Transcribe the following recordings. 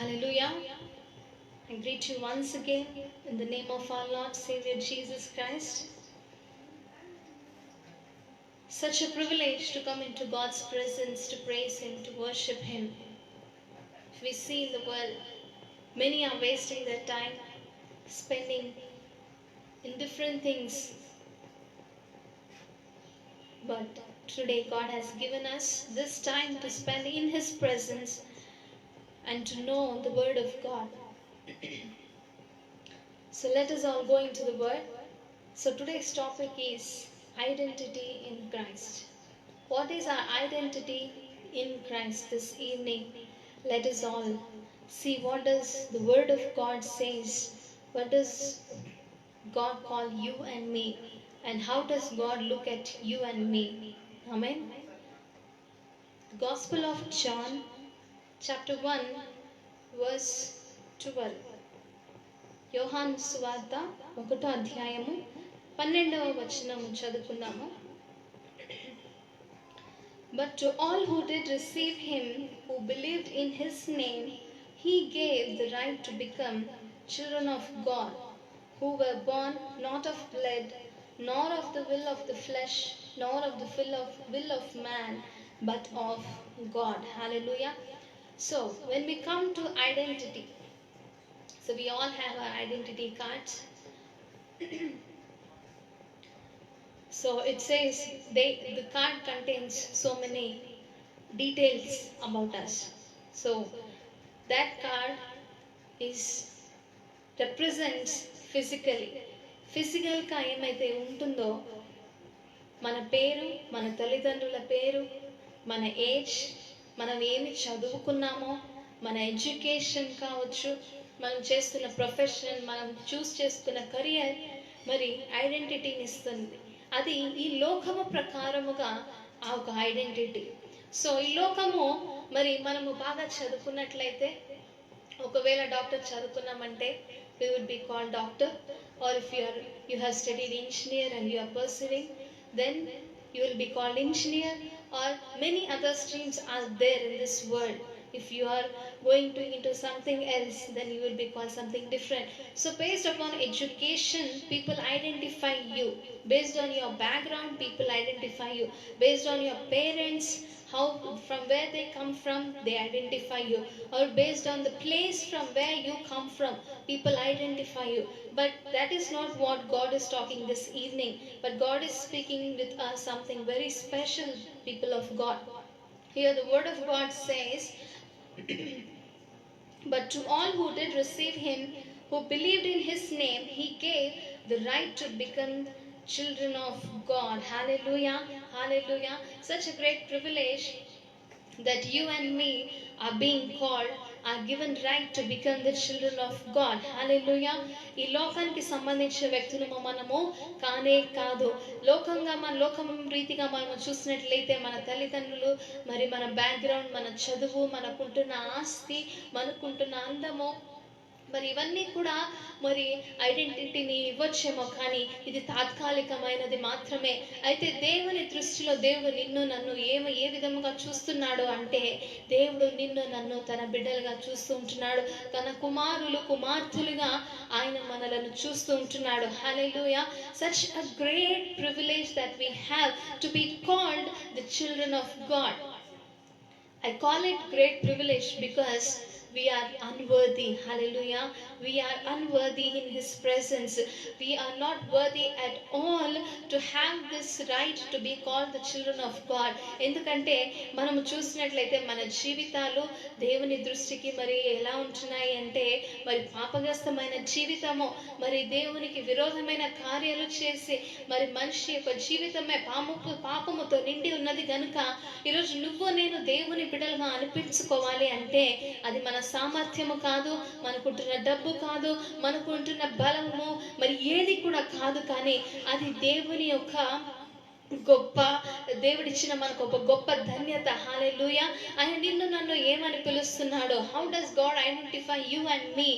Hallelujah. I greet you once again in the name of our Lord Savior Jesus Christ. Such a privilege to come into God's presence, to praise Him, to worship Him. If we see in the world, many are wasting their time spending in different things. But today God has given us this time to spend in His presence and to know the Word of God. So let us all go into the Word. So today's topic is identity in Christ. What is our identity in Christ this evening? Let us all see what does the Word of God says. What does God call you and me? And how does God look at you and me? Amen. The Gospel of John, chapter 1, verse 12. యోహాను సువార్త 1వ అధ్యాయము 12వ వచనము చదువుకుందాము. But to all who did receive him, who believed in his name, he gave the right to become children of God, who were born not of blood, nor of the will of the flesh, nor of the will of man, but of God. Hallelujah. So, when we come to identity, so we all have our identity cards. So it says the card contains so many details about us. So that card represents physically. Physical గా ఏమైతే ఉంటుందో మన పేరు, మన తల్లిదండ్రుల పేరు, మన age, మనం ఏమి చదువుకున్నామో, మన ఎడ్యుకేషన్ కావచ్చు, మనం చేస్తున్న ప్రొఫెషన్, మనం చూస్ చేసుకున్న కెరియర్ మరి ఐడెంటిటీని ఇస్తుంది. అది ఈ లోకము ప్రకారముగా ఆ ఒక ఐడెంటిటీ. సో ఈ లోకము మరి మనము బాగా చదువుకున్నట్లయితే, ఒకవేళ doctor చదువుకున్నామంటే we would be called doctor, or if you have studied engineer and you are pursuing, then you will be called engineer, or many other streams are there in this world. If you are going into something else, then you will be called something different. So based upon education, people identify you. Based on your background, people identify you. Based on your parents, from where they come from, they identify you. Or based on the place from where you come from, people identify you. But that is not what God is talking this evening. But God is speaking with us something very special, people of God. Here the word of God says, but to all who did receive him, who believed in his name, he gave the right to become children of God. Hallelujah. Hallelujah. Such a great privilege that you and me are being called, are given right to become the children of God. Hallelujah. ఈ లోకానికి సంబంధించిన వ్యక్తులము మనము కానే కాదు. లోకం రీతిగా మనం చూసినట్లయితే మన తల్లిదండ్రులు, మరి మన బ్యాక్గ్రౌండ్, మన చదువు, మనకుంటున్న ఆస్తి, మనకుంటున్న అందము, మరి ఇవన్నీ కూడా మరి ఐడెంటిటీని ఇవ్వచ్చేమో, కానీ ఇది తాత్కాలికమైనది మాత్రమే. అయితే దేవుని దృష్టిలో దేవుడు నిన్ను నన్ను ఏ విధముగా చూస్తున్నాడు అంటే, దేవుడు నిన్ను నన్ను తన బిడ్డలుగా చూస్తూ ఉంటున్నాడు. తన కుమారులు, కుమార్తెలుగా ఆయన మనలను చూస్తూ ఉంటున్నాడు. హల్లెలూయా. Such a great privilege that we have to be called the children of God. I call it great privilege because we are unworthy. Hallelujah. We are unworthy in his presence. We are not worthy at all to have this right to be called the children of God. ఎందుకంటే మనము చూసినట్లయితే మన జీవితాలు దేవుని దృష్టికి మరి ఎలా ఉంటున్నాయి అంటే, మరి పాపగ్రస్తమైన జీవితము, మరి దేవునికి విరోధమైన కార్యాలు చేసి, మరి మనిషి యొక్క జీవితమే పాపముతో నిండి ఉన్నది గనుక ఈరోజు నువ్వు నేను దేవుని బిడ్డలుగా అనిపించుకోవాలి అంటే అది మన సామర్థ్యము కాదు, మనకుంటున్న డబ్బు కాదు, మనకుంటున్న బలము, మరి ఏది కూడా కాదు, కానీ అది దేవుని యొక్క గొప్ప దేవుడిచ్చిన మనకు ఒక గొప్ప ధన్యత. హల్లెలూయా. ఆయన నిన్ను నన్ను ఏమని పిలుస్తున్నాడు? How does God identify you and me?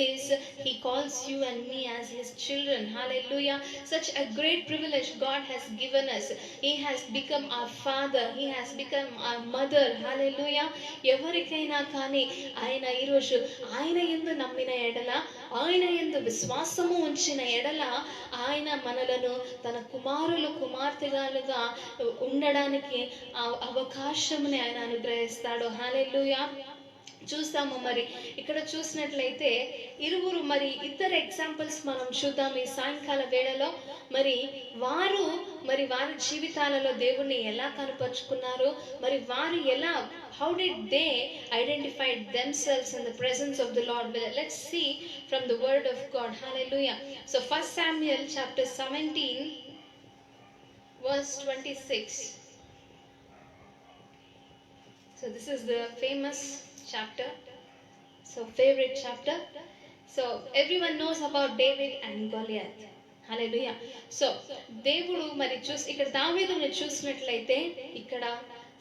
Is he calls you and me as his children. Hallelujah. Such a great privilege God has given us. He has become our father, he has become our mother. Hallelujah. ఎవరికైనా కానీ ఆయన ఈరోజు ఆయన యందు నమ్మిన ఎడల, ఆయన యందు విశ్వాసము ఉంచిన ఎడల, ఆయన మనలను తన కుమారులు కుమార్తెలుగా ఉండడానికి అవకాశముని ఆయన అనుగ్రహిస్తాడు. హల్లెలూయా. చూస్తాము. మరి ఇక్కడ చూసినట్లయితే మరి ఇద్దరు ఎగ్జాంపుల్స్ మనం చూద్దాం ఈ సాయంకాల వేళలో. మరి వారి జీవితాలలో దేవుణ్ణి ఎలా కనపరుచుకున్నారు, మరి వారు ఎలా, how did they identify themselves in the presence of the Lord? Let's see from the word of God. Hallelujah. So 1 Samuel chapter 17 verse 26. So this is the famous chapter, so favorite chapter. So everyone knows about David and Goliath. Hallelujah. So దేవుడు మరి ఇక్కడ దావీదుని చూసినట్లయితే, ఇక్కడ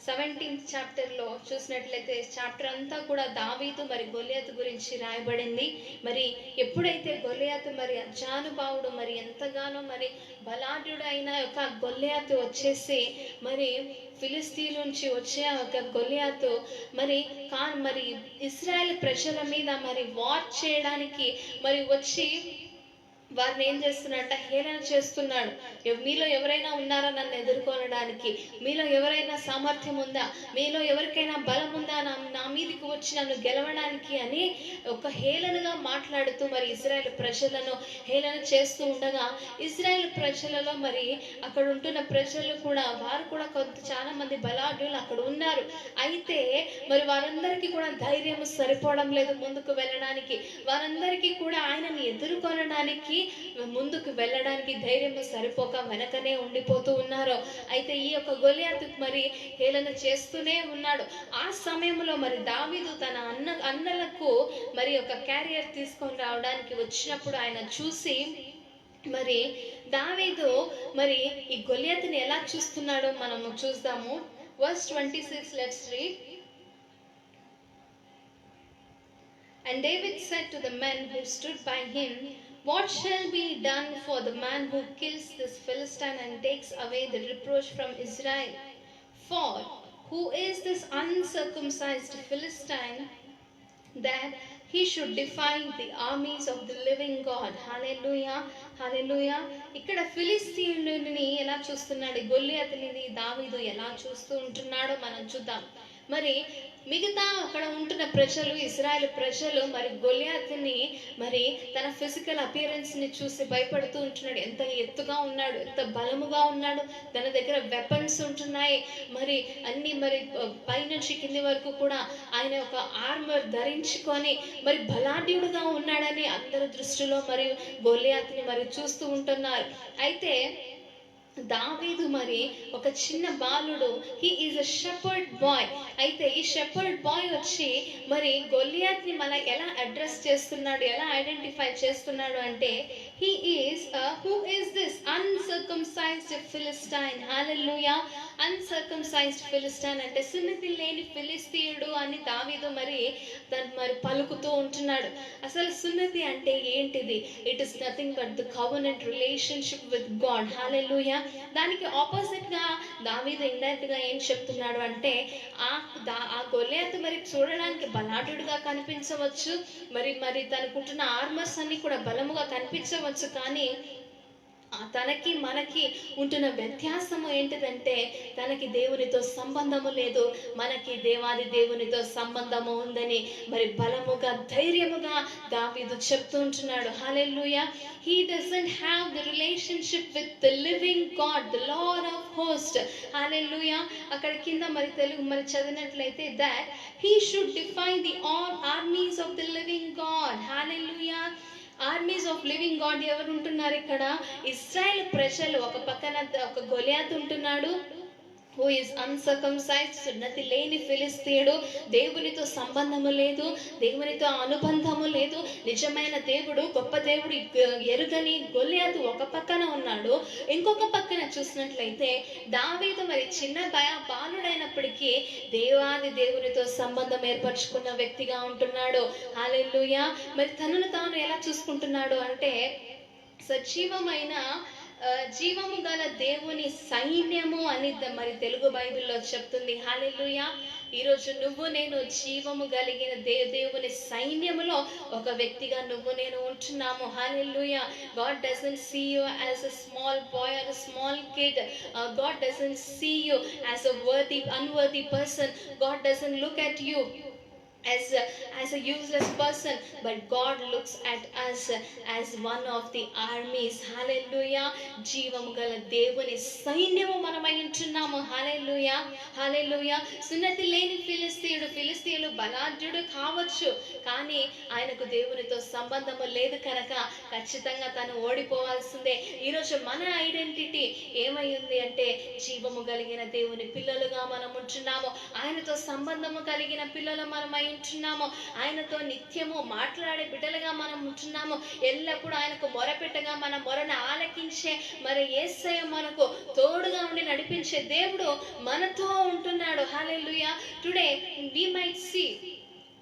17th చాప్టర్లో చూసినట్లయితే chapter అంతా కూడా దావీదు మరి గొలియాతు గురించి రాయబడింది. మరి ఎప్పుడైతే గొలియాతు మరి అజానుభావుడు, మరి ఎంతగానో మరి బలాఢ్యుడు అయిన ఒక గొలియాతు వచ్చేసి, మరి ఫిలిస్తీన్ నుంచి వచ్చే ఒక గొలియాతు మరి ఇశ్రాయేల్ ప్రజల మీద మరి వార్ చేయడానికి మరి వచ్చి వారిని ఏం చేస్తున్నాడంట? హేళన చేస్తున్నాడు. మీలో ఎవరైనా ఉన్నారా నన్ను ఎదుర్కొనడానికి? మీలో ఎవరైనా సామర్థ్యం ఉందా? మీలో ఎవరికైనా బలం ఉందా నా మీదికి వచ్చి నన్ను గెలవడానికి అని ఒక హేళనగా మాట్లాడుతూ మరి ఇశ్రాయేల్ ప్రజలను హేళన చేస్తూ ఉండగా, ఇశ్రాయేల్ ప్రజలలో మరి అక్కడ ఉంటున్న ప్రజలు కూడా, వారు కూడా చాలా మంది బలాఢ్యులు అక్కడ ఉన్నారు. అయితే మరి వారందరికీ కూడా ధైర్యం సరిపోవడం లేదు ముందుకు వెళ్ళడానికి. వారందరికీ కూడా ఆయనని ఎదుర్కొనడానికి, ముందుకు వెళ్ళడానికి ధైర్యం సరిపోక వెనకనే ఉండిపోతూ ఉన్నారు. అయితే ఈ యొక్క గొలియాతు మరి హేళన చేస్తూనే ఉన్నాడు. ఆ సమయంలో మరి దావీదు తన అన్నలకు మరి ఒక క్యారియర్ తీసుకొని రావడానికి వచ్చినప్పుడు ఆయన చూసి, మరి దావీదు మరి ఈ గొలియాతుని ఎలా చూస్తున్నాడో మనము చూద్దాము. verse 26, let's read. And David said to the men who stood by him, what shall be done for the man who kills this Philistine and takes away the reproach from Israel? For who is this uncircumcised Philistine that he should defy the armies of the living God? Hallelujah. Hallelujah. ఇక్కడ ఫిలిస్తీయుని ఎలా చూస్తున్నాడు, గొలియాతుని దావీదు ఎలా చూస్తూ ఉంటున్నాడో మనం చూద్దాం. మరి మిగతా అక్కడ ఉంటున్న ప్రజలు, ఇశ్రాయేల్ ప్రజలు మరి గొలియాతుని మరి తన ఫిజికల్ అపియరెన్స్ ని చూసి భయపడుతూ ఉంటున్నాడు. ఎంత ఎత్తుగా ఉన్నాడు, ఎంత బలముగా ఉన్నాడు, తన దగ్గర వెపన్స్ ఉంటున్నాయి, మరి అన్ని మరి పైనుంచి కింది వరకు కూడా ఆయన ఒక ఆర్మర్ ధరించుకొని మరి బలాఢ్యుడుగా ఉన్నాడని అందరి దృష్టిలో మరి గొలియాతుని మరి చూస్తూ ఉంటున్నారు. అయితే దావీదు మరి ఒక చిన్న బాలుడు, he is a shepherd bye. అయితే ఈ షెపర్డ్ బాయ్ వచ్చి మరి గొలియాత్ని మన ఎలా అడ్రస్ చేస్తున్నాడు, ఎలా ఐడెంటిఫై చేస్తున్నాడు అంటే, he is who is this అన్సర్కమ్సైజ్డ్ Philistine. Hallelujah. అన్సర్కమ్సైజ్డ్ Philistine అంటే సున్నతి లేని ఫిలిస్తీయుడు అని దావీదు మరి పలుకుతూ ఉంటున్నాడు. అసలు సున్నతి అంటే ఏంటిది? It is nothing but the covenant relationship with God. Hallelujah. దానికి ఆపోజిట్ గా దావీదు ఇండైరెక్ట్ గా ఏం చెప్తున్నాడు అంటే, ఆ గొలియాతు మరి చూడడానికి బలాఢ్యుడుగా కనిపించవచ్చు, మరి తనకుంటున్న ఆర్మర్స్ అన్ని కూడా బలముగా కనిపించవచ్చు, కానీ తనకి మనకి ఉంటున్న వ్యత్యాసము ఏంటిదంటే, తనకి దేవునితో సంబంధము లేదు, మనకి దేవాది దేవునితో సంబంధము ఉందని మరి బలముగా ధైర్యముగా దావీదు చెప్తూ ఉంటున్నాడు. హల్లెలూయా. He doesn't have the relationship with the living God, the Lord of hosts. Hallelujah. అక్కడ కింద మరి తెలుగు మరి చదివినట్లయితే, that he should defy the armies of the living God. Hallelujah. Armies of living God ఎవరు ఉంటున్నారు ఇక్కడ? ఇశ్రాయేల్ ప్రజలు. ఒక పక్కన ఒక గొలియాతు ఉంటున్నాడు, who is uncircumcised, సున్నతి లేని ఫిలిస్తీయుడు, దేవునితో సంబంధము లేదు, దేవునితో అనుబంధము లేదు, నిజమైన దేవుడు, గొప్ప దేవుడు ఎరుగని గొల్లియాతు ఒక పక్కన ఉన్నాడు. ఇంకొక పక్కన చూసినట్లయితే దావీదు మరి చిన్న బాలుడైనప్పటికీ దేవాది దేవునితో సంబంధం ఏర్పరచుకున్న వ్యక్తిగా ఉంటున్నాడు. హల్లెలూయా. మరి తనను తాను ఎలా చూసుకుంటున్నాడు అంటే సజీవమైన జీవము గల దేవుని సైన్యము అని మరి తెలుగు బైబిల్లో చెప్తుంది. హల్లెలూయా. ఈరోజు నువ్వు నేను జీవము కలిగిన దేవుని సైన్యములో ఒక వ్యక్తిగా నువ్వు నేను ఉంటున్నాము. హల్లెలూయా. God doesn't see you as a small boy or a small kid. God doesn't see you as a unworthy person. God doesn't look at you as a useless person, but God looks at us as one of the armies. Hallelujah. జీవము గల దేవుని సైన్యము మనమై ఉంటున్నాము. హల్లెలూయా. హల్లెలూయా. సున్నతి లేని ఫిలిస్తీయుడు బలాఢ్యుడు కావచ్చు, కానీ ఆయనకు దేవునితో సంబంధము లేదు కనుక ఖచ్చితంగా తను ఓడిపోవాల్సిందే. ఈరోజు మన ఐడెంటిటీ ఏమై ఉంది అంటే జీవము కలిగిన దేవుని పిల్లలుగా మనం ఉంటున్నాము. ఆయనతో సంబంధము కలిగిన పిల్లలు మనమై ఉంటున్నాము. ఆయనతో నిత్యము మాట్లాడే బిడ్డలుగా మనం ఉంటున్నాము. ఎల్లప్పుడూ ఆయనకు మొరపెట్టగా మన మొరను ఆలకించే మరి యేసయ్య మనకు తోడుగా ఉండి నడిపించే దేవుడు మనతో ఉంటున్నాడు. Hallelujah. Today we might see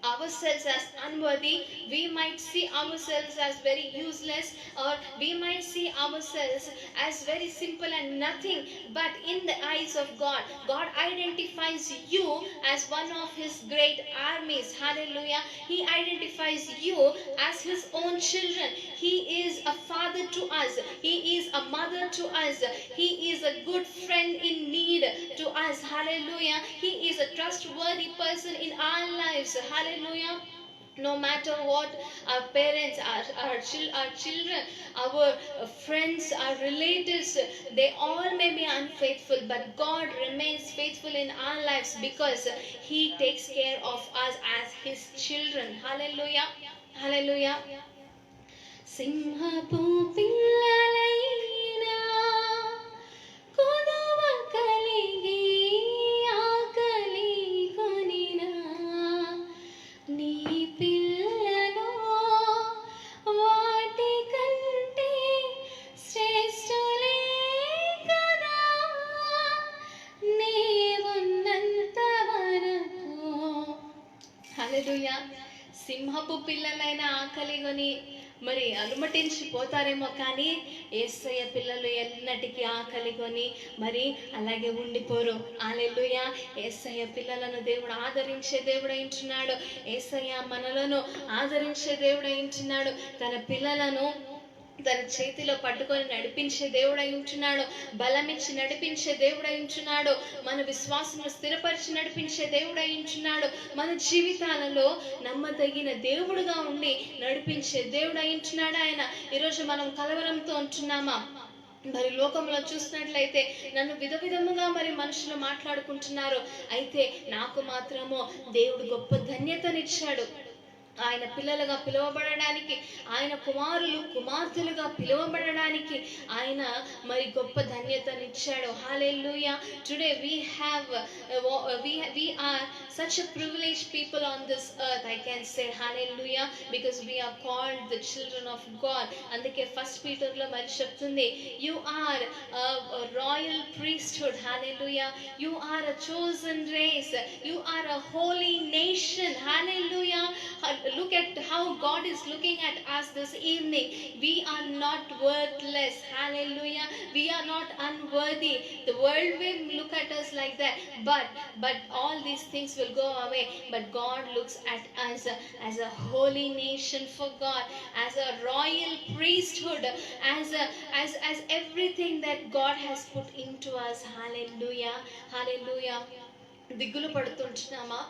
ourselves as unworthy, we might see ourselves as very useless, or we might see ourselves as very simple and nothing, but in the eyes of God, God identifies you as one of his great armies. Hallelujah. He identifies you as his own children. He is a father to us, he is a mother to us, he is a good friend in need to us. Hallelujah. He is a trustworthy person in our lives. Hallelujah. No matter what our parents, our children, our friends, our relatives, they all may be unfaithful, but God remains faithful in our lives because he takes care of us as his children. Hallelujah. Hallelujah. సింహపు పిల్లలైనా కొదువ కలిగి ఆకలి కొనినా నీ పిల్లను వాటి కంటే శ్రేష్ఠులే కదా నీవున్నంత వరకు. హల్లెలూయా. సింహపు పిల్లలైన ఆకలిగొని మరి అలుమటించిపోతారేమో, కానీ యేసయ్య పిల్లలు ఎన్నటికీ ఆకలిగొని మరి అలాగే ఉండిపోరు. హల్లెలూయా. యేసయ్య పిల్లలను దేవుడు ఆదరించే దేవుడు అయింటున్నాడు. యేసయ్య మనలను ఆదరించే దేవుడు అయింటున్నాడు. తన పిల్లలను తన చేతిలో పట్టుకొని నడిపించే దేవుడై ఉంటున్నాడు. బలమిచ్చి నడిపించే దేవుడై ఉంటున్నాడు. మన విశ్వాసము స్థిరపరిచి నడిపించే దేవుడై ఉంటున్నాడు. మన జీవితాలలో నమ్మదగిన దేవుడుగా ఉండి నడిపించే దేవుడై ఉంటున్నాడు ఆయన. ఈరోజు మనం కలవరంతో ఉంటున్నామా? మరి లోకంలో చూసినట్లయితే నన్ను విధముగా మరి మనుషులు మాట్లాడుకుంటున్నారు. అయితే నాకు మాత్రము దేవుడు గొప్ప ధన్యతనిచ్చాడు. ఆయన పిల్లలుగా పిలువబడడానికి, ఆయన కుమార్తెలుగా పిలువబడడానికి ఆయన మరి గొప్ప ధన్యతనిచ్చాడు. Hallelujah. Today we are such a privileged people on this earth, I can say. Hallelujah. Because we are called the children of God. అందుకే ఫస్ట్ పీటర్ లో మరి చెప్తుంది, you are a royal priesthood. Hallelujah. You are a chosen race, you are a holy nation. Hallelujah. Look at how God is looking at us this evening. We are not worthless. Hallelujah. We are not unworthy. The world will look at us like that, but all these things will go away. But God looks at us as a holy nation for God, as a royal priesthood, as everything that God has put into us. Hallelujah. Hallelujah. దిగులు పడుతుంటున్నామా?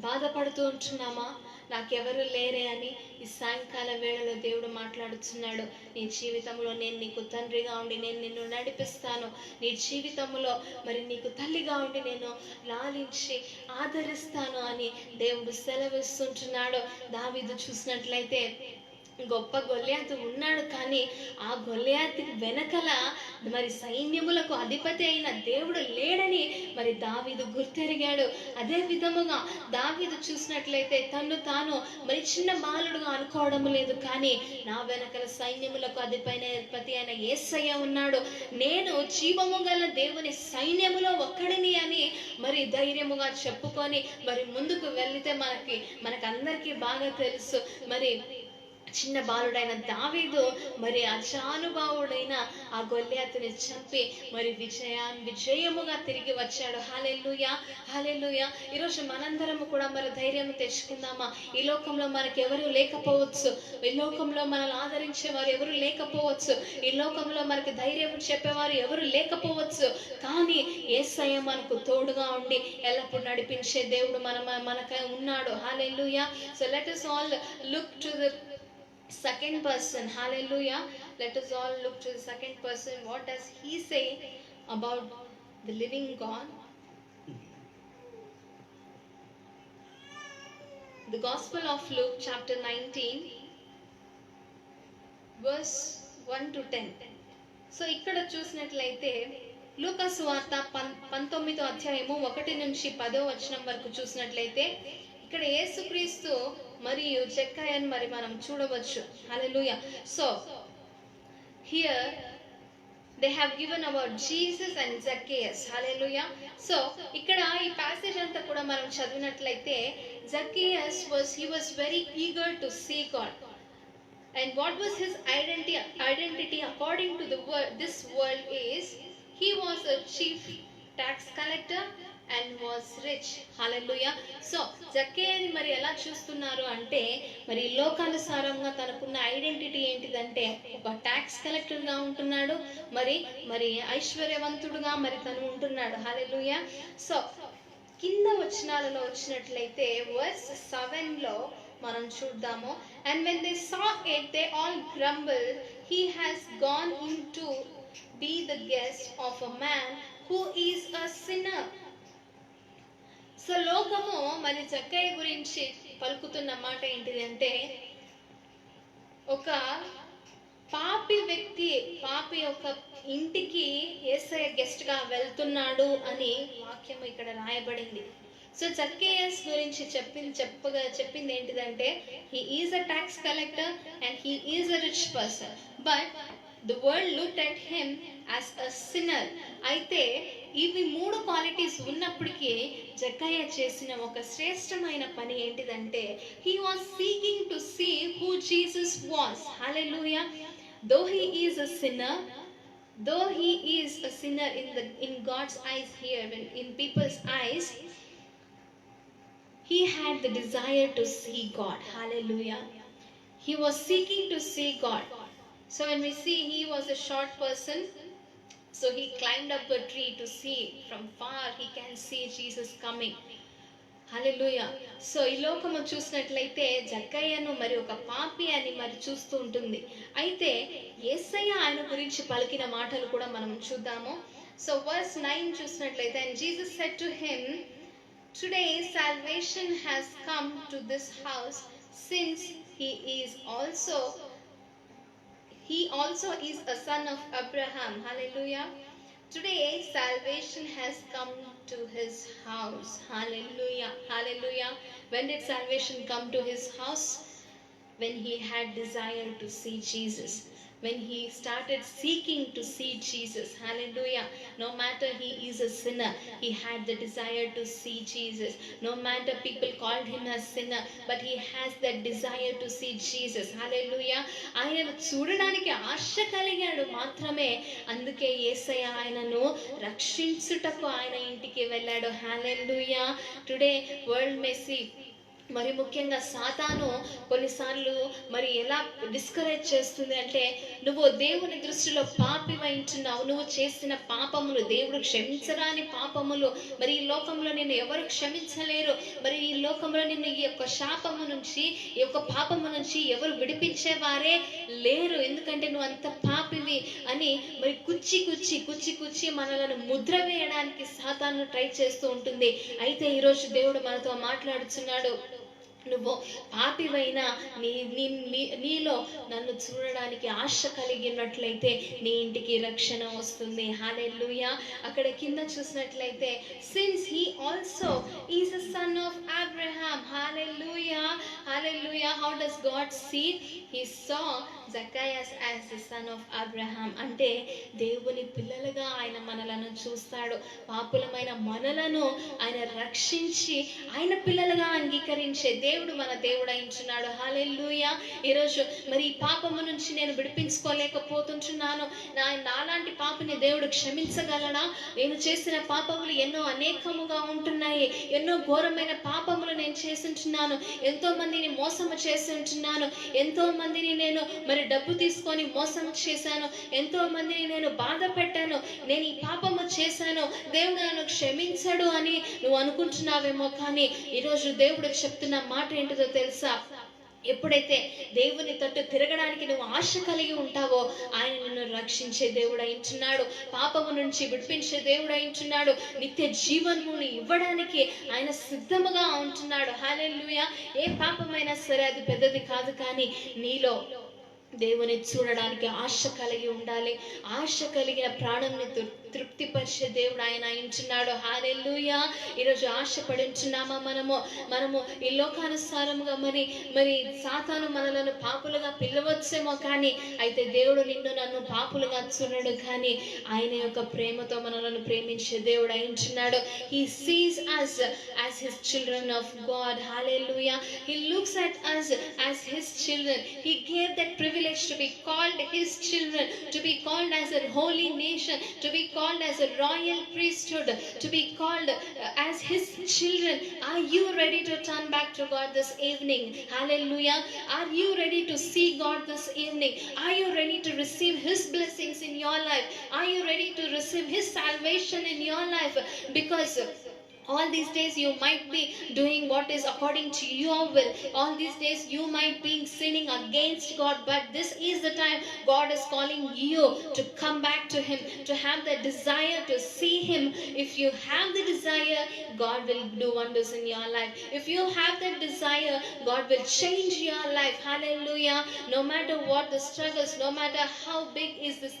బాధపడుతూ ఉంటున్నామా? నాకెవరు లేరే అని ఈ సాయంకాల వేళలో దేవుడు మాట్లాడుతున్నాడు. నీ జీవితంలో నేను నీకు తండ్రిగా ఉండి నేను నిన్ను నడిపిస్తాను. నీ జీవితంలో మరి నీకు తల్లిగా ఉండి నేను లాలించి ఆదరిస్తాను అని దేవుడు సెలవిస్తుంటున్నాడు. దావీదు చూసినట్లయితే గొప్ప గొల్లియాతు ఉన్నాడు, కానీ ఆ గొల్లియాతు వెనకల మరి సైన్యములకు అధిపతి అయిన దేవుడు లేడని మరి దావీదు గుర్తెరిగాడు. అదే విధముగా దావీదు చూసినట్లయితే తను తాను మరి చిన్న బాలుడుగా అనుకోవడం లేదు, కానీ నా వెనకల సైన్యములకు అధిపతి అయిన యేసయ్య ఉన్నాడు, నేను జీవము గల దేవుని సైన్యములో ఒక్కడిని అని మరి ధైర్యముగా చెప్పుకొని మరి ముందుకు వెళితే మనకందరికీ బాగా తెలుసు, మరి చిన్న బాలుడైన దావీదు మరి అజానుభావుడైన ఆ గొల్లియాతుని చంపి మరి విజయముగా తిరిగి వచ్చాడు. హల్లెలూయా, హల్లెలూయా. ఈరోజు మనందరము కూడా మరి ధైర్యం తెచ్చుకుందామా? ఈ లోకంలో మనకి ఎవరు లేకపోవచ్చు, ఈ లోకంలో మనల్ని ఆదరించే వారు ఎవరు లేకపోవచ్చు, ఈ లోకంలో మనకి ధైర్యం చెప్పేవారు ఎవరు లేకపోవచ్చు, కానీ యేసయ్య మనకు తోడుగా ఉండి ఎల్లప్పుడూ నడిపించే దేవుడు మనకై ఉన్నాడు. Hallelujah. So let us all look to the second person. Hallelujah. Let us all look to the second person. What does he say about the living God? The Gospel of Luke chapter 19 verse 1 to 10. So ఇక్కడ చూసినట్లయితే లూకా సువార్త 19వ అధ్యాయము 1 నుంచి 10వ వచనం వరకు చూసినట్లయితే ఇక్కడ యేసుక్రీస్తు మరియు జక్కయ్యను మరి మనం చూడవచ్చు. Hallelujah. So here they have given about Jesus and Zacchaeus. Hallelujah. So ఇక్కడ ఈ passage అంతా కూడా మనం చదివినట్లయితే Zacchaeus was very eager to see God. And what was his identity according to this world is he was a chief tax collector and was rich. Hallelujah. So జక్కయ్యని మరి ఎలా చూస్తున్నారు అంటే మరి లోకానుసారంగా తనకున్న ఐడెంటిటీ ఏంటిదంటే ఒక ట్యాక్స్ కలెక్టర్ గా ఉంటున్నాడు, మరి ఐశ్వర్యవంతుడుగా మరి తను ఉంటున్నాడు. హల్లెలూయా. సో కింద వచనాలలో వచ్చినట్లయితే వర్స్ 7 లో మనం చూద్దాము. And when they saw it, they all grumbled, he has gone in to be the guest of a man who is a sinner. So లోకము మరి జక్కయ్య గురించి పలుకుతున్న మాట ఏంటిది అంటే ఒక పాపి వ్యక్తి, పాపి యొక్క ఇంటికి యేసయ్య గెస్ట్ గా వెళ్తున్నాడు అని వాక్యం ఇక్కడ రాయబడింది. సో జక్కయ్యస్ గురించి చెప్పింది ఏంటిదంటే he is a tax collector and he is a rich person, but the world looked at him as a sinner. అయితే ఇవి 3 క్వాలిటీస్ ఉన్నప్పటికీ జక్కయ్య చేసిన ఒక శ్రేష్టమైన పని ఏంటిదంటే he was seeking to see who Jesus was. Hallelujah. Though he is a sinner in God's eyes here, in people's eyes, he had the desire to see God. Hallelujah. He was seeking to see God. So when we see he was a short person, so he climbed up a tree to see from far, he can see Jesus coming. Hallelujah. So ఈ లోకము చూసినట్లయితే జక్కయ్యను మరి ఒక పాపి అని మరి చూస్తూ ఉంటుంది. అయితే యేసయ్య ఆయన గురించి పలికిన మాటలు కూడా మనం చూద్దాము. సో వర్స్ 9 చూసినట్లయితే and Jesus said to him, today salvation has come to this house, since he also is a son of Abraham. Hallelujah. Today salvation has come to his house. Hallelujah. Hallelujah. When did salvation come to his house? When he had desire to see Jesus. When he started seeking to see Jesus. Hallelujah. No matter he is a sinner, he had the desire to see Jesus. No matter people called him a sinner, but he has that desire to see Jesus. Hallelujah. ఆయన చూడడానికి ఆశ కలిగాడు మాత్రమే, అందుకే యేసయ్య ఆయనను రక్షించుటకు ఆయన ఇంటికి వెళ్ళాడు. Hallelujah. Today world may see, మరి ముఖ్యంగా సాతాను కొన్నిసార్లు మరి ఎలా డిస్కరేజ్ చేస్తుంది అంటే నువ్వు దేవుని దృష్టిలో పాపివైంటున్నావు, నువ్వు చేసిన పాపములు దేవుడు క్షమించరాని పాపములు, మరి ఈ లోకంలో నిన్ను ఎవరు క్షమించలేరు, మరి ఈ లోకంలో నిన్ను ఈ యొక్క శాపము నుంచి ఈ యొక్క పాపము నుంచి ఎవరు విడిపించేవారే లేరు, ఎందుకంటే నువ్వు అంత పాపివి అని మరి కుచ్చి మనలను ముద్ర వేయడానికి సాతాను ట్రై చేస్తూ ఉంటుంది. అయితే ఈరోజు దేవుడు మనతో మాట్లాడుతున్నాడు. నువ్వు పాపివైనా నీలో నన్ను చూడడానికి ఆశ కలిగినట్లయితే నీ ఇంటికి రక్షణ వస్తుంది. హల్లెలూయా. అక్కడ కింద చూసినట్లయితే since he also is a son of Abraham. Hallelujah, hallelujah. How does God see? He saw Zacchaeus as the son of Abraham. అంటే దేవుని పిల్లలుగా ఆయన మనలను చూస్తాడు. పాపులమైన మనలను ఆయన రక్షించి ఆయన పిల్లలుగా అంగీకరించే దేవుడు మన దేవుడు అయించున్నాడు. హల్లెలూయా. ఈరోజు మరి ఈ పాపము నుంచి నేను విడిపించుకోలేకపోతుంటున్నాను, నాలాంటి పాపని దేవుడు క్షమించగలడా? నేను చేసిన పాపములు ఎన్నో అనేకముగా ఉంటున్నాయి, ఎన్నో ఘోరమైన పాపములు నేను చేస్తుంటున్నాను, ఎంతో మందిని మోసము చేసి ఉంటున్నాను, ఎంతో మందిని నేను మరి డబ్బు తీసుకొని మోసం చేశాను, ఎంతో మందిని నేను బాధ పెట్టాను, నేను ఈ పాపము చేశాను, దేవుడు నన్ను క్షమించడు అని నువ్వు అనుకుంటున్నావేమో. కానీ ఈరోజు దేవుడు చెప్తున్న మాట ఏంటిదో తెలుసా? ఎప్పుడైతే దేవుని తట్టు తిరగడానికి నువ్వు ఆశ కలిగి ఉంటావో ఆయన నిన్ను రక్షించే దేవుడు అయించున్నాడు, పాపము నుంచి విడిపించే దేవుడు అయించున్నాడు, నిత్య జీవనమును ఇవ్వడానికి ఆయన సిద్ధముగా ఉంటున్నాడు. హల్లెలూయా. ఏ పాపమైనా సరే అది పెద్దది కాదు, కానీ నీలో దేవుని చూడడానికి ఆశ కలిగి ఉండాలి. ఆశ కలిగిన ప్రాణంని తృప్తిపరిచే దేవుడు ఆయన అయించున్నాడు. హల్లెలూయా. ఈరోజు ఆశపడి ఉంచున్నామా? మనము ఈ లోకానుసారముగా మరి సాతాను మనలను పాపులుగా పిలవచ్చేమో, కానీ అయితే దేవుడు నిన్ను నన్ను పాపులుగా చూడడు, కానీ ఆయన యొక్క ప్రేమతో మనలను ప్రేమించే దేవుడు అయించున్నాడు. He sees us as his children of God. Hallelujah. He looks at us as his children. He gave that privilege to be called his children, to be called as a holy nation, to be called as a royal priesthood, to be called as his children. Are you ready to turn back to God this evening? Hallelujah. Are you ready to see God this evening? Are you ready to receive his blessings in your life? Are you ready to receive his salvation in your life? Because all these days you might be doing what is according to your will. All these days you might be sinning against God, but this is the time God is calling you to come back to him, to have the desire to see him. If you have the desire, God will do wonders in your life. If you have that desire, God will change your life. Hallelujah. No matter what the struggles, no matter how big is the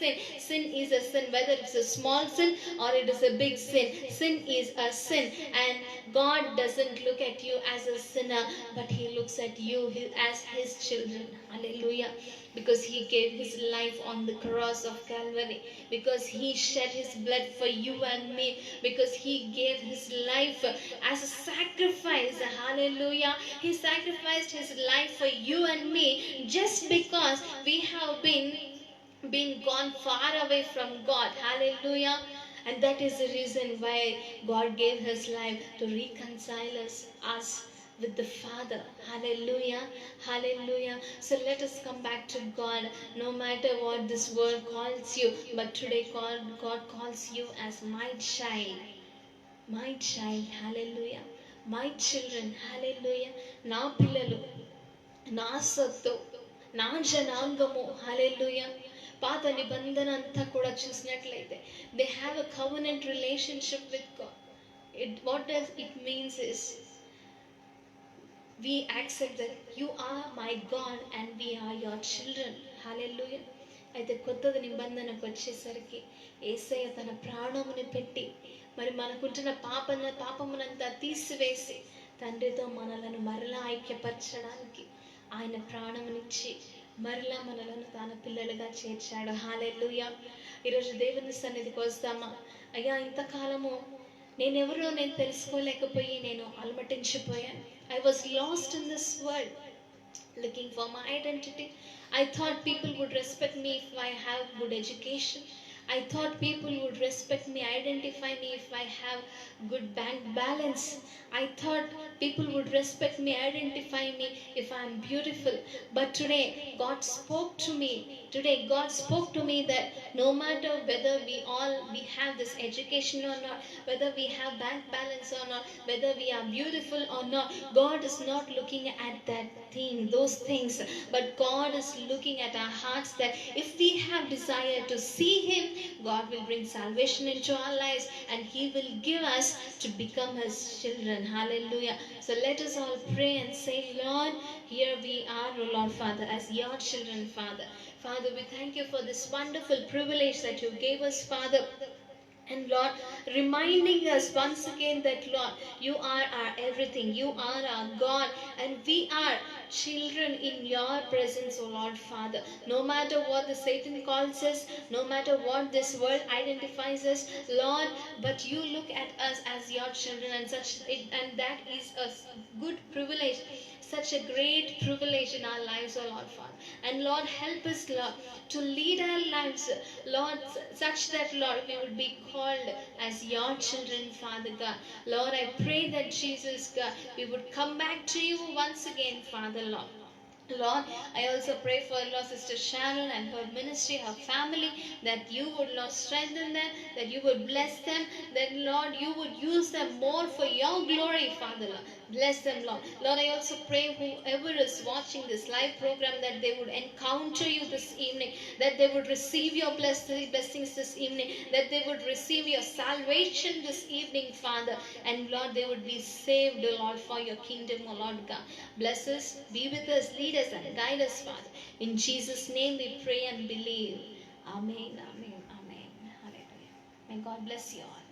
sin is a sin, whether it's a small sin or it is a big sin is a sin. And God doesn't look at you as a sinner, but he looks at you as his children. Hallelujah. Because he gave his life on the cross of Calvary, because he shed his blood for you and me, because he gave his life as a sacrifice. Hallelujah. He sacrificed his life for you and me just because we have been gone far away from God. Hallelujah. And that is the reason why God gave his life to reconcile us with the Father. Hallelujah. Hallelujah. So let us come back to God. No matter what this world calls you, but today God calls you as my child. My child. Hallelujah. My children. Hallelujah. Na pillalu, na sattu, na janangamu. Hallelujah. పాత నిబంధన అంతా కూడా చూసినట్లయితే they have a covenant relationship with God. What does it means is we accept that you are my God and we are your children. Hallelujah. అయితే కొత్త నిబంధనకు వచ్చేసరికి యేసయ్య తన ప్రాణముని పెట్టి మరి మనకుంటున్న పాపమునంతా తీసివేసి తండ్రితో మనలను మరలా ఐక్యపరచడానికి ఆయన ప్రాణమునిచ్చి మరలా మనలను తన పిల్లలుగా చేర్చాడు. హల్లెలూయా. ఈరోజు దేవుని సన్నిధికి వస్తామా? అయ్యా, ఇంతకాలము నేనెవరో నేను తెలుసుకోలేకపోయి నేను అలమటించిపోయాను. I was lost in this world, looking for my identity. I thought people would respect me if I have good education. I thought people would respect me, identify me if I have good bank balance. I thought people would respect me, identify me if I am beautiful. But today God spoke to me. Today God spoke to me that no matter whether we have this education or not, whether we have bank balance or not, whether we are beautiful or not, God is not looking at those things, but God is looking at our hearts, that if we have desire to see him, God will bring salvation into our lives, and He will give us to become His children. Hallelujah. So let us all pray and say, Lord, here we are, O Lord Father, as your children, Father. Father, we thank you for this wonderful privilege that you gave us, Father. And Lord, reminding us once again that, Lord, you are our everything. You are our God, and we are children in your presence, O Lord Father. No matter what the Satan calls us, no matter what this world identifies us, Lord, but you look at us as your children, and that is a good privilege, such a great privilege in our lives, O Lord Father. And Lord, help us, Lord, to lead our lives, Lord, such that, Lord, we would be called as your children, Father God. Lord, I pray that, Jesus God, we would come back to you once again, Father, Lord. Lord, I also pray for, Lord, Sister Sharon and her ministry, her family, that you would, Lord, strengthen them, that you would bless them, that, Lord, you would use them more for your glory, Father, Lord. Bless them, Lord. Lord, I also pray whoever is watching this live program, that they would encounter you this evening, that they would receive your blessings this evening, that they would receive your salvation this evening, Father, and Lord, they would be saved, O Lord, for your kingdom, O Lord God. Bless us, be with us, lead us, and guide us, Father. In Jesus' name we pray and believe. Amen, amen, amen. Hallelujah. May God bless you all.